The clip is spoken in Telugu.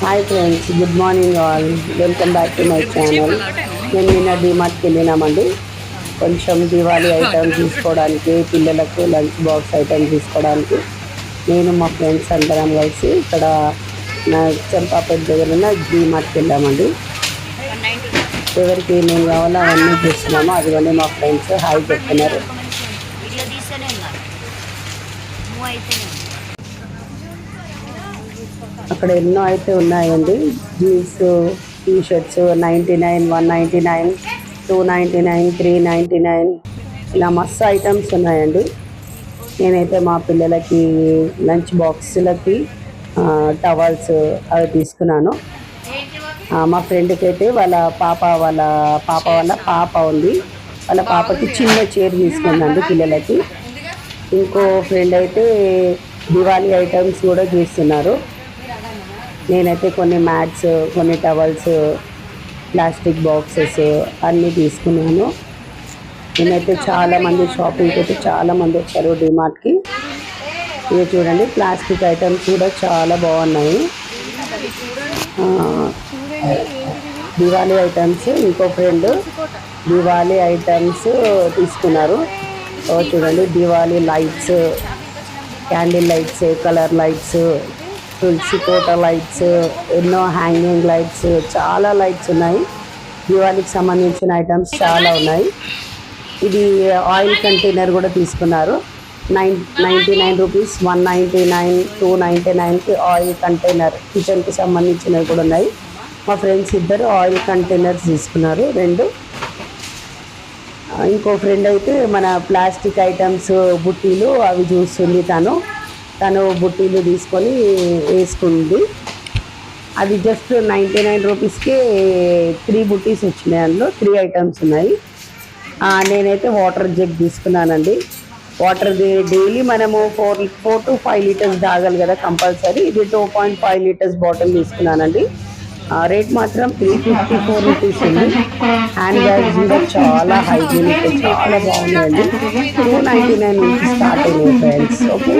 Hi friends, good morning all. Welcome back to my channel. మేము నిన్న డిమార్ట్కి వెళ్ళినామండి. కొంచెం దివాళీ ఐటమ్ తీసుకోవడానికి, పిల్లలకు లంచ్ బాక్స్ ఐటమ్ తీసుకోవడానికి నేను మా ఫ్రెండ్స్ అందరం కలిసి ఇక్కడ నా చంపాపేట దగ్గర ఉన్న డిమార్ట్కి వెళ్ళామండి. ఎవరికి ఏమేమి కావాలో అవన్నీ చూస్తున్నాము. అదిగోండి మా ఫ్రెండ్స్ హాయ్ చెప్తున్నారు. అక్కడ ఎన్నో అయితే ఉన్నాయండి. జీన్స్, టీ షర్ట్స్ 99, 199, 299, 399 ఇలా మస్తు ఐటమ్స్ ఉన్నాయండి. నేనైతే మా పిల్లలకి లంచ్ బాక్సులకి టవల్స్ అవి తీసుకున్నాను. మా ఫ్రెండ్కి అయితే వాళ్ళ పాప ఉంది. వాళ్ళ పాపకి చిన్న చైర్ తీసుకుందండి పిల్లలకి. ఇంకో ఫ్రెండ్ అయితే దివాళీ ఐటమ్స్ కూడా చూస్తున్నారు. నేనైతే కొన్ని మ్యాట్స్, కొన్ని టవల్స్, ప్లాస్టిక్ బాక్సెస్ అన్నీ తీసుకున్నాను. నేనైతే చాలామంది షాపింగ్కి అయితే చాలామంది వచ్చారు డిమార్ట్కి. ఇవి చూడండి, ప్లాస్టిక్ ఐటమ్స్ కూడా చాలా బాగున్నాయి. దివాళీ ఐటమ్స్. ఇంకో ఫ్రెండ్ దివాళీ ఐటమ్స్ తీసుకున్నారు. చూడండి, Diwali lights, candle lights, colour lights, తులసి కోట లైట్స్, ఎన్నో హ్యాంగింగ్ లైట్స్, చాలా లైట్స్ ఉన్నాయి. దివాళీకి సంబంధించిన ఐటమ్స్ చాలా ఉన్నాయి. ఇది ఆయిల్ కంటైనర్ కూడా తీసుకున్నారు. 99 రూపీస్, 199, 299కి ఆయిల్ కంటైనర్. కిచెన్కి సంబంధించినవి కూడా ఉన్నాయి. మా ఫ్రెండ్స్ ఇద్దరు ఆయిల్ కంటైనర్స్ తీసుకున్నారు 2. ఇంకో ఫ్రెండ్ అయితే మన ప్లాస్టిక్ ఐటమ్స్ బుట్టీలు అవి చూస్తుంది. తను బుట్టీలు తీసుకొని వేసుకుంది. అది జస్ట్ 99 రూపీస్కే 3 బుట్టీస్ వచ్చినాయి. అందులో 3 ఐటమ్స్ ఉన్నాయి. నేనైతే వాటర్ జగ్ తీసుకున్నానండి. వాటర్ డైలీ మనము 4 to 5 లీటర్స్ తాగాలి కదా కంపల్సరీ. ఇది 2.5 లీటర్స్ బాటిల్ తీసుకున్నానండి. రేట్ మాత్రం 354 రూపీస్ ఉంది. హ్యాండ్ బ్యాగ్స్ కూడా చాలా హైజీనిక్, చాలా బాగున్నాయండి. 299 నుంచి స్టార్ట్ అయినాయి ఫ్రెండ్స్. ఓకే.